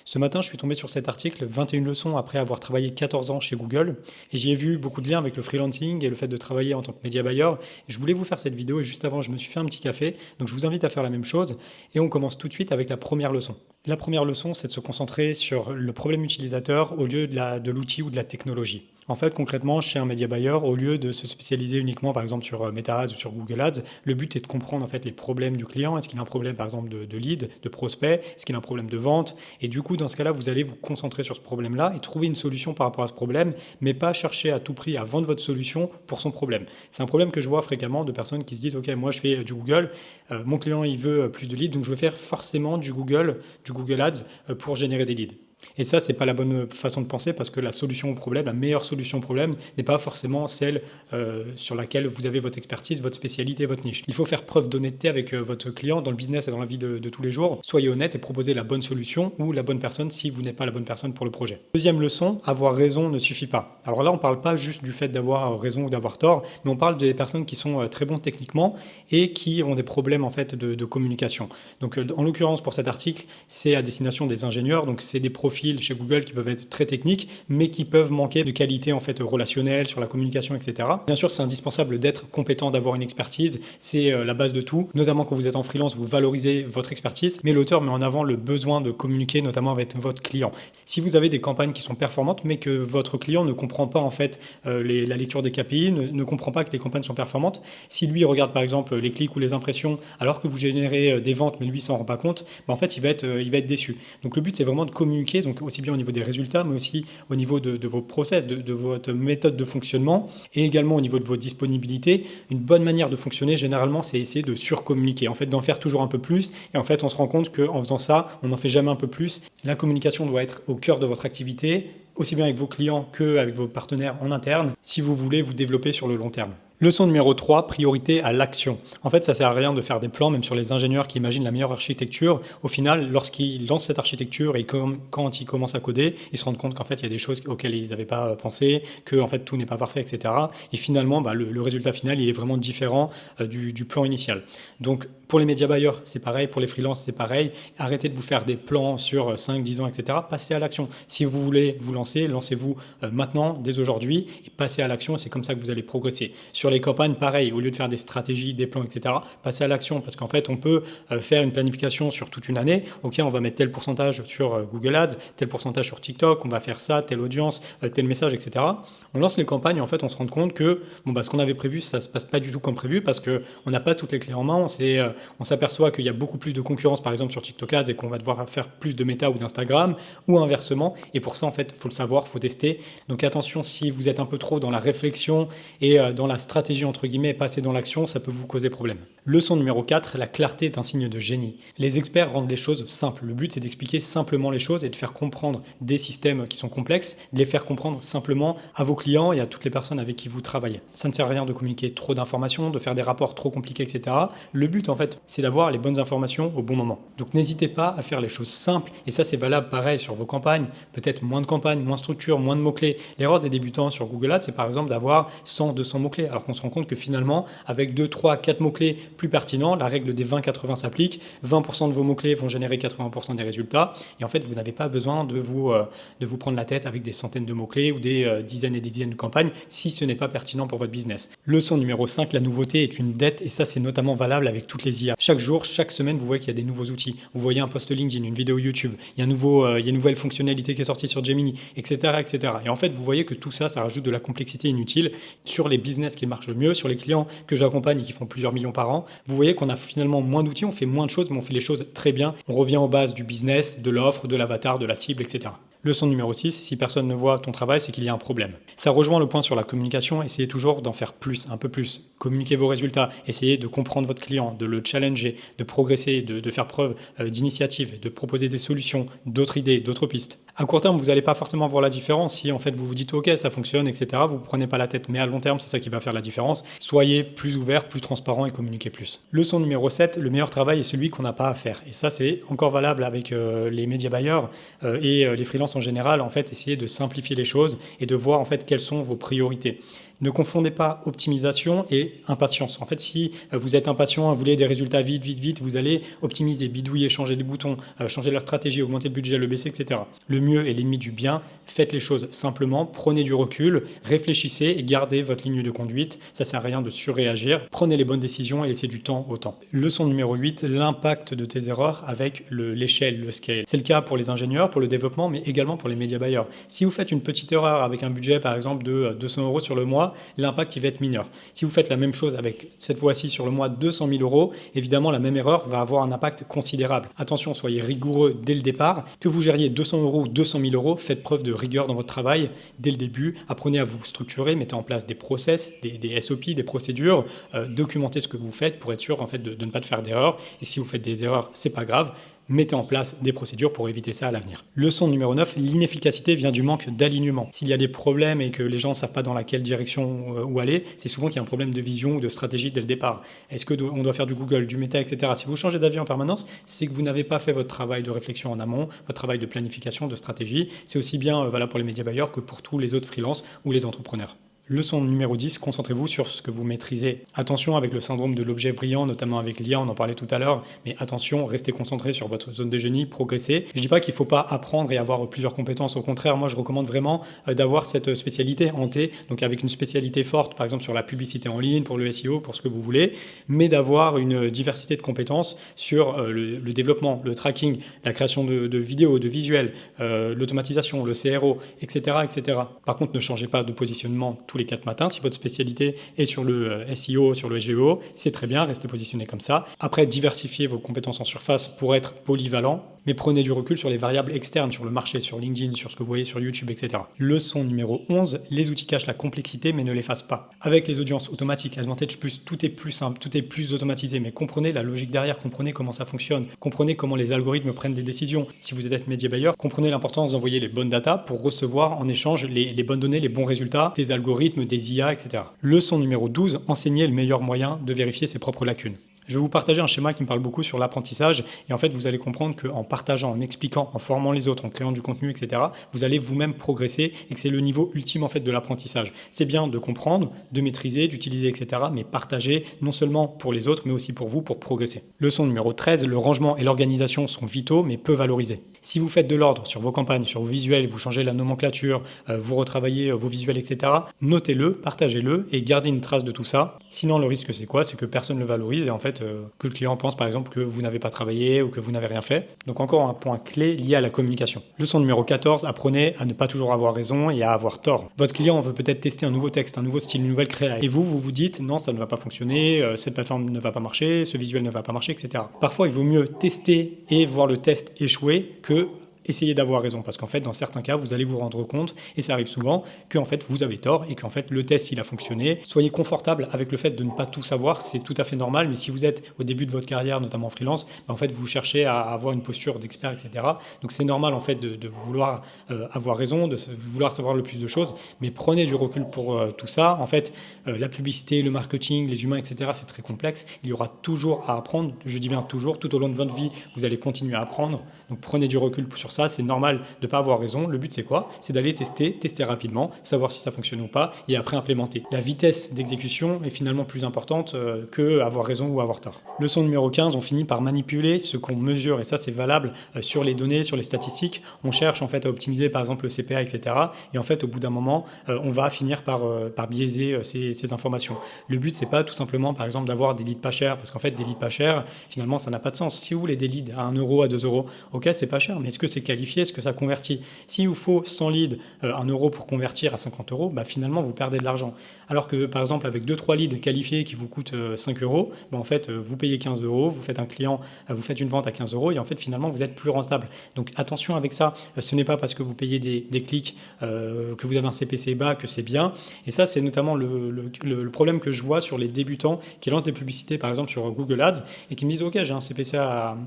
Ce matin, je suis tombé sur cet article, 21 leçons après avoir travaillé 14 ans chez Google, et j'y ai vu beaucoup de liens avec le freelancing et le fait de travailler en tant que média buyer. Je voulais vous faire cette vidéo et juste avant, je me suis fait un petit café, donc je vous invite à faire la même chose. Et on commence tout de suite avec la première leçon. La première leçon, c'est de se concentrer sur le problème utilisateur au lieu de l'outil ou de la technologie. En fait, concrètement, chez un média buyer, au lieu de se spécialiser uniquement, par exemple, sur Meta Ads ou sur Google Ads, le but est de comprendre en fait les problèmes du client. Est-ce qu'il a un problème, par exemple, de lead, de prospect? Est-ce qu'il a un problème de vente? Et du coup, dans ce cas-là, vous allez vous concentrer sur ce problème-là et trouver une solution par rapport à ce problème, mais pas chercher à tout prix à vendre votre solution pour son problème. C'est un problème que je vois fréquemment de personnes qui se disent, OK, moi je fais du Google, mon client il veut plus de leads, donc je vais faire forcément du Google Ads pour générer des leads. Et ça, c'est pas la bonne façon de penser parce que la solution au problème, la meilleure solution au problème n'est pas forcément celle sur laquelle vous avez votre expertise, votre spécialité, votre niche. Il faut faire preuve d'honnêteté avec votre client dans le business et dans la vie de tous les jours. Soyez honnête et proposez la bonne solution ou la bonne personne si vous n'êtes pas la bonne personne pour le projet. Deuxième leçon, avoir raison ne suffit pas. Alors là, on parle pas juste du fait d'avoir raison ou d'avoir tort, mais on parle des personnes qui sont très bons techniquement et qui ont des problèmes en fait de communication. Donc en l'occurrence pour cet article, c'est à destination des ingénieurs, donc c'est des profils chez Google qui peuvent être très techniques, mais qui peuvent manquer de qualité en fait relationnelle, sur la communication, etc. Bien sûr, c'est indispensable d'être compétent, d'avoir une expertise, c'est la base de tout. Notamment quand vous êtes en freelance, vous valorisez votre expertise, mais l'auteur met en avant le besoin de communiquer, notamment avec votre client. Si vous avez des campagnes qui sont performantes, mais que votre client ne comprend pas en fait la lecture des KPI, ne comprend pas que les campagnes sont performantes, si lui regarde par exemple les clics ou les impressions, alors que vous générez des ventes, mais lui s'en rend pas compte, ben, en fait il va être déçu. Donc le but c'est vraiment de communiquer, donc aussi bien au niveau des résultats, mais aussi au niveau de vos process, de votre méthode de fonctionnement, et également au niveau de vos disponibilités. Une bonne manière de fonctionner, généralement, c'est essayer de surcommuniquer, en fait, d'en faire toujours un peu plus, et en fait, on se rend compte qu'en faisant ça, on n'en fait jamais un peu plus. La communication doit être au cœur de votre activité, aussi bien avec vos clients qu'avec vos partenaires en interne, si vous voulez vous développer sur le long terme. Leçon numéro 3, priorité à l'action. En fait, ça sert à rien de faire des plans, même sur les ingénieurs qui imaginent la meilleure architecture. Au final, lorsqu'ils lancent cette architecture et quand ils commencent à coder, ils se rendent compte qu'en fait, il y a des choses auxquelles ils n'avaient pas pensé, que en fait, tout n'est pas parfait, etc. Et finalement, le résultat final, il est vraiment différent du plan initial. Donc, pour les médias buyers, c'est pareil. Pour les freelances, c'est pareil. Arrêtez de vous faire des plans sur 5, 10 ans, etc. Passez à l'action. Si vous voulez vous lancer, lancez-vous maintenant, dès aujourd'hui, et passez à l'action. Et c'est comme ça que vous allez progresser. Sur les campagnes, pareil, au lieu de faire des stratégies, des plans, etc., passez à l'action parce qu'en fait, on peut faire une planification sur toute une année. Ok, on va mettre tel pourcentage sur Google Ads, tel pourcentage sur TikTok, on va faire ça, telle audience, tel message, etc. On lance les campagnes et en fait, on se rend compte que ce qu'on avait prévu, ça se passe pas du tout comme prévu parce qu'on n'a pas toutes les clés en main. On s'aperçoit qu'il y a beaucoup plus de concurrence, par exemple, sur TikTok Ads et qu'on va devoir faire plus de Meta ou d'Instagram ou inversement. Et pour ça, en fait, il faut le savoir, il faut tester. Donc attention, si vous êtes un peu trop dans la réflexion et dans la stratégie entre guillemets, passer dans l'action, ça peut vous causer problème. Leçon numéro 4, la clarté est un signe de génie. Les experts rendent les choses simples. Le but, c'est d'expliquer simplement les choses et de faire comprendre des systèmes qui sont complexes, de les faire comprendre simplement à vos clients et à toutes les personnes avec qui vous travaillez. Ça ne sert à rien de communiquer trop d'informations, de faire des rapports trop compliqués, etc. Le but, en fait, c'est d'avoir les bonnes informations au bon moment. Donc n'hésitez pas à faire les choses simples, et ça, c'est valable pareil sur vos campagnes. Peut-être moins de campagnes, moins de structure, moins de mots-clés. L'erreur des débutants sur Google Ads, c'est par exemple d'avoir 100, 200 mots-clés, alors qu'on se rend compte que finalement, avec 2, 3, 4 mots-clés plus pertinents, la règle des 20-80 s'applique. 20% de vos mots-clés vont générer 80% des résultats. Et en fait, vous n'avez pas besoin de vous prendre la tête avec des centaines de mots-clés ou des dizaines et des dizaines de campagnes si ce n'est pas pertinent pour votre business. Leçon numéro 5, la nouveauté est une dette et ça, c'est notamment valable avec toutes les IA. Chaque jour, chaque semaine, vous voyez qu'il y a des nouveaux outils. Vous voyez un post LinkedIn, une vidéo YouTube, il y a une nouvelle fonctionnalité qui est sortie sur Gemini, etc., etc. Et en fait, vous voyez que tout ça, ça rajoute de la complexité inutile sur les business qui marchent le mieux, sur les clients que j'accompagne et qui font plusieurs millions par an. Vous voyez qu'on a finalement moins d'outils, on fait moins de choses, mais on fait les choses très bien. On revient aux bases du business, de l'offre, de l'avatar, de la cible, etc. Leçon numéro 6, si personne ne voit ton travail, c'est qu'il y a un problème. Ça rejoint le point sur la communication, essayez toujours d'en faire plus, un peu plus. Communiquez vos résultats, essayez de comprendre votre client, de le challenger, de progresser, de faire preuve d'initiative, de proposer des solutions, d'autres idées, d'autres pistes. À court terme, vous n'allez pas forcément voir la différence si en fait vous vous dites ok, ça fonctionne, etc. Vous ne prenez pas la tête, mais à long terme, c'est ça qui va faire la différence. Soyez plus ouvert, plus transparent et communiquez plus. Leçon numéro 7, le meilleur travail est celui qu'on n'a pas à faire. Et ça, c'est encore valable avec les médias buyers et les freelances en général. En fait, essayez de simplifier les choses et de voir en fait quelles sont vos priorités. Ne confondez pas optimisation et impatience. En fait, si vous êtes impatient, vous voulez des résultats vite, vite, vite, vous allez optimiser, bidouiller, changer les boutons, changer la stratégie, augmenter le budget, le baisser, etc. Le mieux est l'ennemi du bien. Faites les choses simplement, prenez du recul, réfléchissez et gardez votre ligne de conduite. Ça ne sert à rien de surréagir. Prenez les bonnes décisions et laissez du temps au temps. Leçon numéro 8, l'impact de tes erreurs avec l'échelle, le scale. C'est le cas pour les ingénieurs, pour le développement, mais également pour les média buyers. Si vous faites une petite erreur avec un budget, par exemple, de 200 € sur le mois, l'impact il va être mineur. Si vous faites la même chose avec, cette fois-ci sur le mois, 200 000 €, évidemment, la même erreur va avoir un impact considérable. Attention, soyez rigoureux dès le départ. Que vous gériez 200 € ou 200 000 €, faites preuve de rigueur dans votre travail dès le début. Apprenez à vous structurer, mettez en place des process, des SOP, des procédures, documentez ce que vous faites pour être sûr en fait, de ne pas faire d'erreurs. Et si vous faites des erreurs, c'est pas grave. Mettez en place des procédures pour éviter ça à l'avenir. Leçon numéro 9, l'inefficacité vient du manque d'alignement. S'il y a des problèmes et que les gens ne savent pas dans laquelle direction où aller, c'est souvent qu'il y a un problème de vision ou de stratégie dès le départ. Est-ce qu'on doit faire du Google, du Meta, etc. Si vous changez d'avis en permanence, c'est que vous n'avez pas fait votre travail de réflexion en amont, votre travail de planification, de stratégie. C'est aussi bien valable pour les médias buyers que pour tous les autres freelances ou les entrepreneurs. Leçon numéro 10, concentrez-vous sur ce que vous maîtrisez. Attention avec le syndrome de l'objet brillant, notamment avec l'IA, on en parlait tout à l'heure, mais attention, restez concentré sur votre zone de génie, progressez. Je ne dis pas qu'il ne faut pas apprendre et avoir plusieurs compétences, au contraire, moi je recommande vraiment d'avoir cette spécialité en T, donc avec une spécialité forte, par exemple sur la publicité en ligne, pour le SEO, pour ce que vous voulez, mais d'avoir une diversité de compétences sur le développement, le tracking, la création de vidéos, de visuels, l'automatisation, le CRO, etc., etc. Par contre, ne changez pas de positionnement tous les 4 matins. Si votre spécialité est sur le SEO, sur le SEO, c'est très bien, restez positionné comme ça. Après, diversifiez vos compétences en surface pour être polyvalent, mais prenez du recul sur les variables externes, sur le marché, sur LinkedIn, sur ce que vous voyez sur YouTube, etc. Leçon numéro 11, les outils cachent la complexité mais ne l'effacent pas. Avec les audiences automatiques, Advantage Plus, tout est plus simple, tout est plus automatisé, mais comprenez la logique derrière, comprenez comment ça fonctionne, comprenez comment les algorithmes prennent des décisions. Si vous êtes média buyer, comprenez l'importance d'envoyer les bonnes datas pour recevoir en échange les bonnes données, les bons résultats, des algorithmes, des IA, etc. Leçon numéro 12, enseignez le meilleur moyen de vérifier ses propres lacunes. Je vais vous partager un schéma qui me parle beaucoup sur l'apprentissage et en fait vous allez comprendre qu'en partageant, en expliquant, en formant les autres, en créant du contenu, etc., vous allez vous-même progresser et que c'est le niveau ultime en fait de l'apprentissage. C'est bien de comprendre, de maîtriser, d'utiliser, etc., mais partager non seulement pour les autres mais aussi pour vous pour progresser. Leçon numéro 13, le rangement et l'organisation sont vitaux mais peu valorisés. Si vous faites de l'ordre sur vos campagnes, sur vos visuels, vous changez la nomenclature, vous retravaillez vos visuels, etc., notez-le, partagez-le et gardez une trace de tout ça. Sinon, le risque, c'est quoi? C'est que personne ne le valorise et en fait, que le client pense par exemple que vous n'avez pas travaillé ou que vous n'avez rien fait. Donc encore un point clé lié à la communication. Leçon numéro 14, apprenez à ne pas toujours avoir raison et à avoir tort. Votre client veut peut-être tester un nouveau texte, un nouveau style, une nouvelle créa. Et vous vous dites non, ça ne va pas fonctionner, cette plateforme ne va pas marcher, ce visuel ne va pas marcher, etc. Parfois, il vaut mieux tester et voir le test échouer que essayez d'avoir raison, parce qu'en fait, dans certains cas, vous allez vous rendre compte, et ça arrive souvent, qu'en fait, vous avez tort, et qu'en fait, le test, il a fonctionné. Soyez confortable avec le fait de ne pas tout savoir, c'est tout à fait normal, mais si vous êtes au début de votre carrière, notamment en freelance, en fait, vous cherchez à avoir une posture d'expert, etc. Donc, c'est normal, en fait, de vouloir avoir raison, de vouloir savoir le plus de choses, mais prenez du recul pour tout ça. En fait, la publicité, le marketing, les humains, etc., c'est très complexe. Il y aura toujours à apprendre, je dis bien toujours, tout au long de votre vie, vous allez continuer à apprendre. Donc, prenez du recul sur ça. C'est normal de ne pas avoir raison. Le but, c'est quoi? C'est d'aller tester rapidement, savoir si ça fonctionne ou pas, et après implémenter. La vitesse d'exécution est finalement plus importante que avoir raison ou avoir tort. Leçon numéro 15, on finit par manipuler ce qu'on mesure, et ça, c'est valable sur les données, sur les statistiques. On cherche en fait à optimiser, par exemple, le CPA, etc. Et en fait, au bout d'un moment, on va finir par biaiser ces informations. Le but, c'est pas tout simplement, par exemple, d'avoir des leads pas chers, parce qu'en fait, des leads pas chers, finalement, ça n'a pas de sens. Si vous voulez des leads à 1 €, à 2 €, ok, c'est pas cher, mais est-ce que c'est qualifié, est-ce que ça convertit? S'il vous faut 100 leads, 1 € pour convertir à 50 €, bah finalement vous perdez de l'argent. Alors que par exemple avec 2-3 leads qualifiés qui vous coûtent 5 €, bah en fait vous payez 15 €, vous faites un client, vous faites une vente à 15 € et en fait finalement vous êtes plus rentable. Donc attention avec ça, ce n'est pas parce que vous payez des clics que vous avez un CPC bas que c'est bien. Et ça c'est notamment le problème que je vois sur les débutants qui lancent des publicités par exemple sur Google Ads et qui me disent ok j'ai un CPC à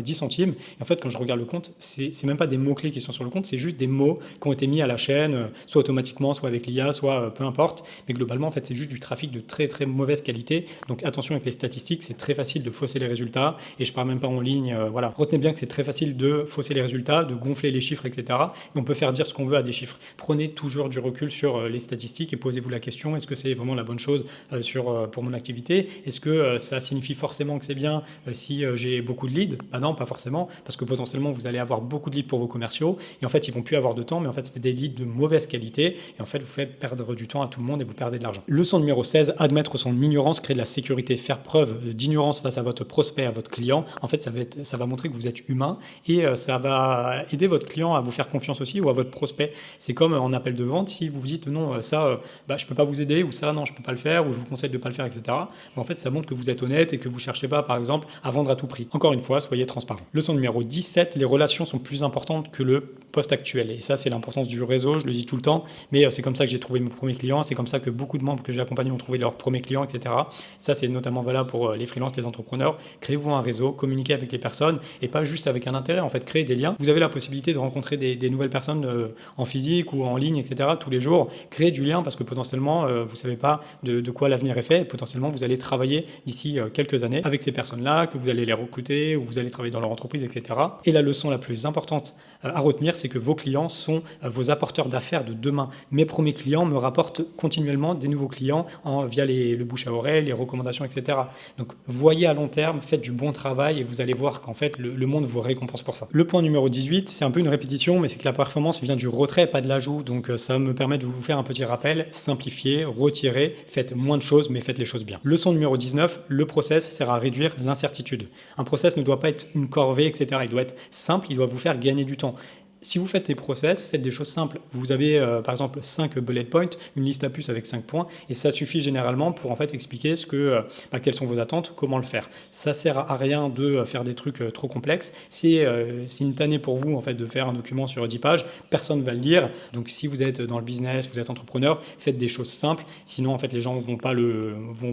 10 centimes et en fait quand je regarde le compte c'est même pas des mots-clés qui sont sur le compte, c'est juste des mots qui ont été mis à la chaîne, soit automatiquement, soit avec l'IA, soit peu importe. Mais globalement, en fait, c'est juste du trafic de très très mauvaise qualité. Donc attention avec les statistiques, c'est très facile de fausser les résultats. Et je parle même pas en ligne. Voilà. Retenez bien que c'est très facile de fausser les résultats, de gonfler les chiffres, etc. Et on peut faire dire ce qu'on veut à des chiffres. Prenez toujours du recul sur les statistiques et posez-vous la question, est-ce que c'est vraiment la bonne chose pour mon activité? Est-ce que ça signifie forcément que c'est bien si j'ai beaucoup de leads? Bah non, pas forcément, parce que potentiellement vous allez avoir beaucoup de leads pour vos commerciaux et en fait ils vont plus avoir de temps, mais en fait c'était des leads de mauvaise qualité et en fait vous faites perdre du temps à tout le monde et vous perdez de l'argent. Leçon numéro 16, admettre son ignorance crée de la sécurité. Faire preuve d'ignorance face à votre prospect, à votre client, en fait ça va montrer que vous êtes humain et ça va aider votre client à vous faire confiance aussi ou à votre prospect. C'est comme en appel de vente, si vous vous dites non, ça je peux pas vous aider ou ça non je peux pas le faire ou je vous conseille de pas le faire, etc. Mais en fait ça montre que vous êtes honnête et que vous cherchez pas par exemple à vendre à tout prix. Encore une fois, soyez transparent. Leçon numéro 17, les relations sont plus importantes que le poste actuel. Et ça, c'est l'importance du réseau, je le dis tout le temps, mais c'est comme ça que j'ai trouvé mes premiers clients, c'est comme ça que beaucoup de membres que j'ai accompagnés ont trouvé leurs premiers clients, etc. Ça, c'est notamment valable pour les freelances, les entrepreneurs. Créez-vous un réseau, communiquez avec les personnes et pas juste avec un intérêt, en fait, créez des liens. Vous avez la possibilité de rencontrer des nouvelles personnes en physique ou en ligne, etc. tous les jours. Créez du lien parce que potentiellement, vous ne savez pas de quoi l'avenir est fait et potentiellement, vous allez travailler d'ici quelques années avec ces personnes-là, que vous allez les recruter ou vous allez travailler dans leur entreprise, etc. Et la leçon la plus importante à retenir, c'est que vos clients sont vos apporteurs d'affaires de demain. Mes premiers clients me rapportent continuellement des nouveaux clients via le bouche à oreille, les recommandations, etc. Donc, voyez à long terme, faites du bon travail et vous allez voir qu'en fait, le monde vous récompense pour ça. Le point numéro 18, c'est un peu une répétition, mais c'est que la performance vient du retrait, pas de l'ajout. Donc, ça me permet de vous faire un petit rappel. Simplifiez, retirez, faites moins de choses, mais faites les choses bien. Leçon numéro 19, le process sert à réduire l'incertitude. Un process ne doit pas être une corvée, etc. Il doit être simple, il doit vous faire gagner du temps. Si vous faites des process, faites des choses simples. Vous avez par exemple 5 bullet points, une liste à puces avec 5 points, et ça suffit généralement pour en fait expliquer quelles sont vos attentes, comment le faire. Ça sert à rien de faire des trucs trop complexes. C'est une tannée pour vous en fait de faire un document sur 10 pages, personne ne va le lire. Donc si vous êtes dans le business, vous êtes entrepreneur, faites des choses simples. Sinon en fait les gens vont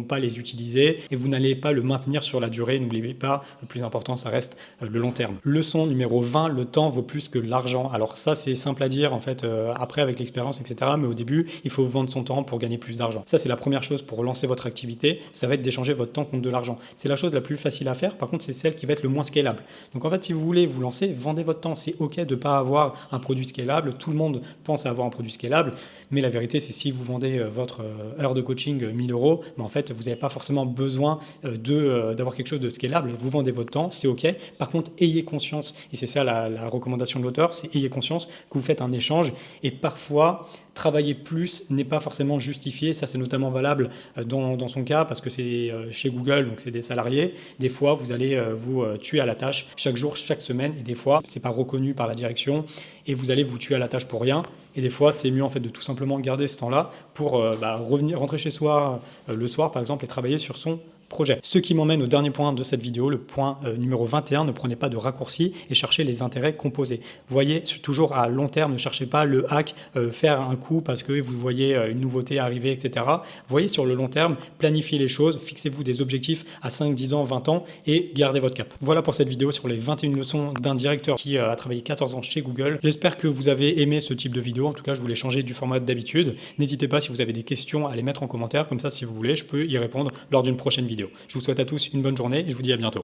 pas les utiliser et vous n'allez pas le maintenir sur la durée. N'oubliez pas, le plus important ça reste le long terme. Leçon numéro 20, le temps vaut plus que l'argent. Alors ça c'est simple à dire en fait après avec l'expérience, etc. Mais au début il faut vendre son temps pour gagner plus d'argent. Ça c'est la première chose pour lancer votre activité, ça va être d'échanger votre temps contre de l'argent. C'est la chose la plus facile à faire, par contre c'est celle qui va être le moins scalable. Donc en fait si vous voulez vous lancer, vendez votre temps. C'est ok de ne pas avoir un produit scalable, tout le monde pense à avoir un produit scalable, mais la vérité c'est si vous vendez votre heure de coaching 1000 €, mais en fait vous n'avez pas forcément besoin d'avoir quelque chose de scalable. Vous vendez votre temps, c'est ok. Par contre ayez conscience, et c'est ça la recommandation de l'auteur, c'est ayez conscience que vous faites un échange et parfois travailler plus n'est pas forcément justifié. Ça c'est notamment valable dans son cas parce que c'est chez Google, donc c'est des salariés. Des fois vous allez vous tuer à la tâche chaque jour, chaque semaine, et des fois c'est pas reconnu par la direction et vous allez vous tuer à la tâche pour rien. Et des fois c'est mieux en fait de tout simplement garder ce temps-là pour rentrer chez soi le soir par exemple et travailler sur son projet. Ce qui m'emmène au dernier point de cette vidéo, le point numéro 21, ne prenez pas de raccourcis et cherchez les intérêts composés. Voyez toujours à long terme, ne cherchez pas le hack, faire un coup parce que vous voyez une nouveauté arriver, etc. Voyez sur le long terme, planifiez les choses, fixez-vous des objectifs à 5, 10 ans, 20 ans et gardez votre cap. Voilà pour cette vidéo sur les 21 leçons d'un directeur qui a travaillé 14 ans chez Google. J'espère que vous avez aimé ce type de vidéo. En tout cas, je voulais changer du format d'habitude. N'hésitez pas si vous avez des questions à les mettre en commentaire, comme ça si vous voulez, je peux y répondre lors d'une prochaine vidéo. Je vous souhaite à tous une bonne journée et je vous dis à bientôt.